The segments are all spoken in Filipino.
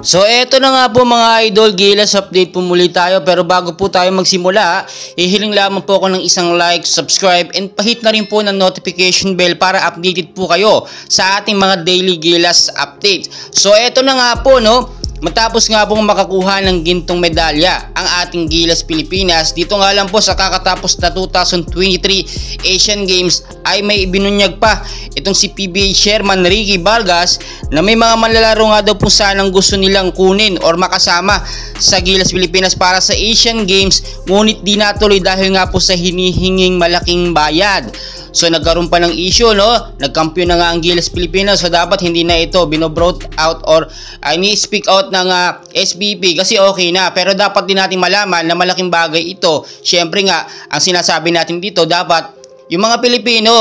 So eto na nga po mga idol, Gilas update po muli tayo, pero bago po tayo magsimula, hihiling lamang po ako ng isang like, subscribe, and pahit na rin po ng notification bell para updated po kayo sa ating mga daily Gilas update. So eto na nga po, no, matapos nga pong makakuha ng gintong medalya ang ating Gilas Pilipinas, dito nga lang po sa kakatapos na 2023 Asian Games ay may ibinunyag pa itong si PBA Chairman Ricky Vargas na may mga manlalaro nga daw po sanang gusto nilang kunin or makasama sa Gilas Pilipinas para sa Asian Games, ngunit di natuloy dahil nga po sa hinihinging malaking bayad. So nagkaroon pa ng issue, no? Nagkampiyon na nga ang Gilas Pilipinas, so dapat hindi na ito binobrought out or ni-speak out ng SBP kasi okay na. Pero dapat din natin malaman na malaking bagay ito. Siyempre nga, ang sinasabi natin dito, dapat yung mga Pilipino,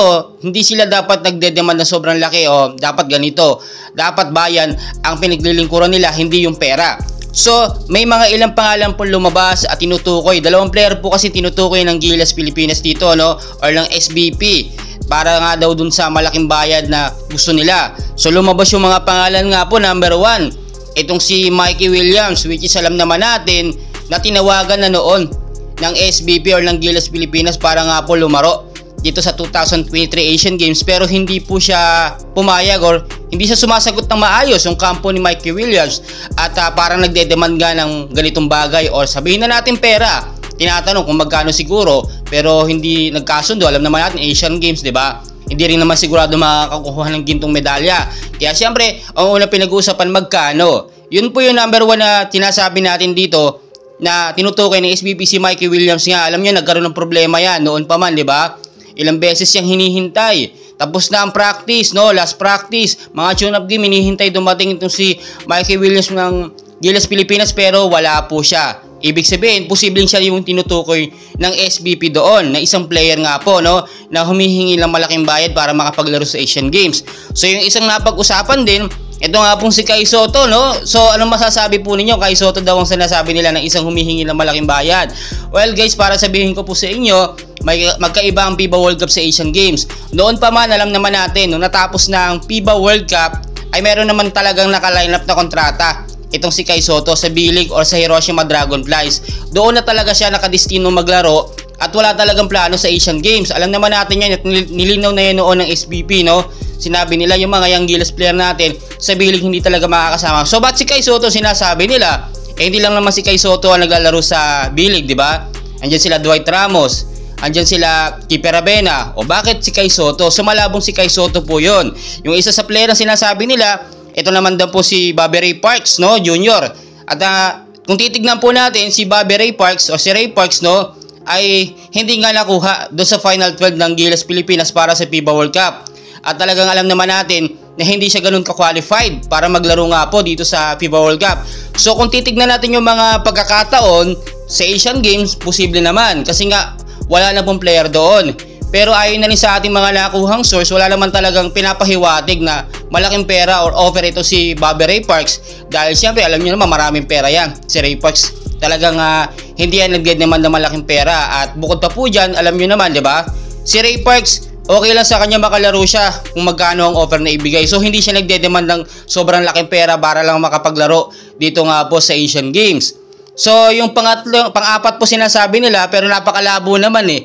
hindi sila dapat nagdedemand na sobrang laki o dapat ganito. Dapat bayan ang pinaglilingkuran nila, hindi yung pera. So, may mga ilang pangalan po lumabas at tinutukoy. Dalawang player po kasi tinutukoy ng Gilas Pilipinas dito, no? Or ng SBP. Para nga daw dun sa malaking bayad na gusto nila. So, lumabas yung mga pangalan nga po. Number 1, itong si Mikey Williams, which is alam naman natin na tinawagan na noon ng SBP or ng Gilas Pilipinas para nga po lumaro dito sa 2023 Asian Games, pero hindi po siya pumayag or hindi siya sumasagot ng maayos yung kampo ni Mikey Williams at parang nagdedemand nga ng ganitong bagay or sabihin na natin pera. Tinatanong kung magkano siguro, pero hindi nagkasundo. Alam naman natin Asian Games, di ba? Hindi rin naman sigurado makakakuha ng gintong medalya. Kaya siyempre, ang unang pinag-uusapan magkano. Yun po yung number 1 na tinasabi natin dito na tinutukoy ng SBP si Mikey Williams nga. Alam niyo, nagkaroon ng problema yan noon pa man, di ba? Ilang beses siyang hinihintay. Tapos na ang practice, no? Last practice. Mga tune-up game, hinihintay dumating itong si Mikey Williams ng Gilas Pilipinas pero wala po siya. Ibig sabihin, posibleng siya yung tinutukoy ng SBP doon na isang player nga po, no? Na humihingi ng malaking bayad para makapaglaro sa Asian Games. So yung isang napag-usapan din, ito nga pong si Kai Sotto, no? So anong masasabi po ninyo? Kai Sotto daw ang sinasabi nila ng isang humihingi ng malaking bayad. Well guys, para sabihin ko po sa inyo, magkaiba ang FIBA World Cup sa Asian Games. Noon pa man, alam naman natin, nung natapos na ang FIBA World Cup, ay meron naman talagang naka-line up na kontrata itong si Kai Sotto sa B-League or sa Hiroshima Dragonflies. Doon na talaga siya nakadestino maglaro at wala talagang plano sa Asian Games. Alam naman natin yan at nilinaw na yan noon ng SBP, no? Sinabi nila yung mga young Gilas player natin sa B-League hindi talaga makakasama. So ba't si Kai Sotto sinasabi nila? Hindi lang naman si Kai Sotto ang naglalaro sa B-League, di ba? Andiyan sila Dwight Ramos, andyan sila Kiper Avena. O bakit si Kai Sotto? So malabong si Kai Sotto po yun. Yung isa sa player na sinasabi nila, ito naman daw po si Bobby Ray Parks, no, Junior. At kung titignan po natin si Bobby Ray Parks o si Ray Parks, no, ay hindi nga nakuha doon sa Final 12 ng Gilas Pilipinas para sa FIBA World Cup. At talagang alam naman natin na hindi siya ganun ka-qualified para maglaro nga po dito sa FIBA World Cup. So kung titignan natin yung mga pagkakataon sa Asian Games, posible naman kasi nga wala na pong player doon. Pero ayon na rin sa ating mga nakuhang source, wala naman talagang pinapahiwatig na malaking pera or offer ito si Bobby Ray Parks. Dahil siyempre alam niyo naman maraming pera yan. Si Ray Parks talagang hindi yan nagdedemand ng malaking pera. At bukod pa po dyan, alam niyo naman, di ba? Si Ray Parks, okay lang sa kanya makalaro siya kung magkano ang offer na ibigay. So hindi siya nagdedemand ng sobrang laking pera para lang makapaglaro dito nga po sa Asian Games. So yung pang-apat po sinasabi nila pero napakalabo naman eh.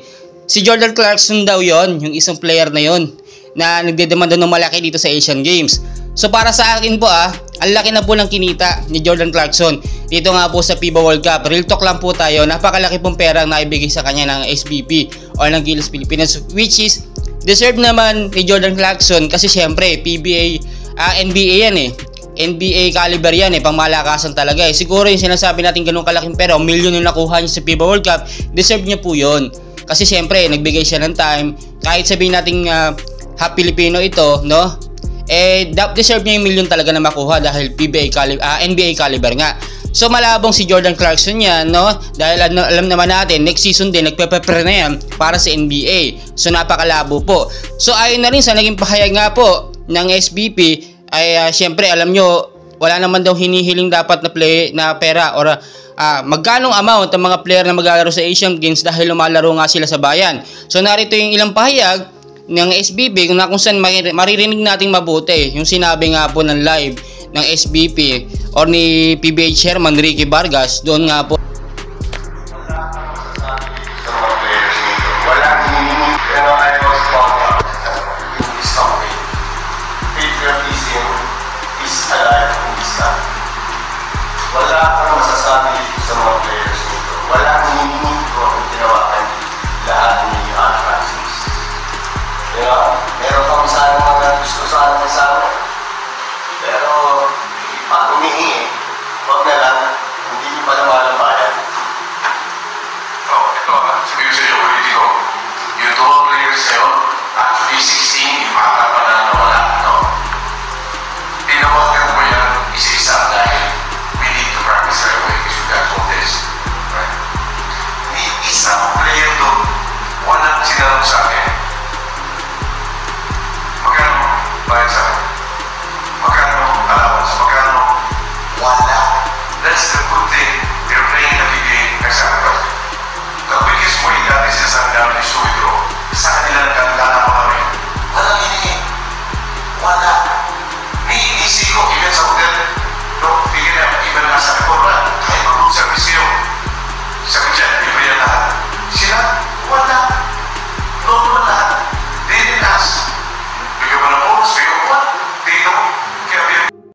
Si Jordan Clarkson daw yon, yung isang player na yon na nagdedemand ng malaki dito sa Asian Games. So para sa akin po ang laki na po ng kinita ni Jordan Clarkson dito nga po sa FIBA World Cup. Real talk lang po tayo, napakalaki pong pera ang naibigay sa kanya ng SBP o ng Gilas Pilipinas, which is deserve naman ni Jordan Clarkson kasi syempre PBA, NBA yan eh. NBA caliber yan eh, pangmalakasan talaga eh. Siguro yung sinasabi natin ganun kalaking pera, 1 million yung nakuha niya sa FIBA World Cup, deserve niya po yun. Kasi syempre, nagbigay siya ng time. Kahit sabihin natin half Filipino ito, no? Deserve niya yung million talaga na makuha dahil NBA caliber nga. So malabong si Jordan Clarkson yan, no? Dahil alam naman natin, next season din, nagpe-prepare na yan para sa NBA. So napakalabo po. So ayon na rin sa naging pahayag nga po ng SBP, ay syempre alam nyo, wala naman daw hinihiling dapat na pera or magkanong amount ang mga player na maglalaro sa Asian Games dahil lumalaro nga sila sa bayan. So narito yung ilang pahayag ng SBP kung saan maririnig nating mabuti yung sinabi nga po ng live ng SBP or ni PBA Chairman Ricky Vargas doon nga po. Wala akong masasabi sa mga players nito. Wala akong minimito ang tinawakan lahat ng Francis. Meron kami sana mga gusto sana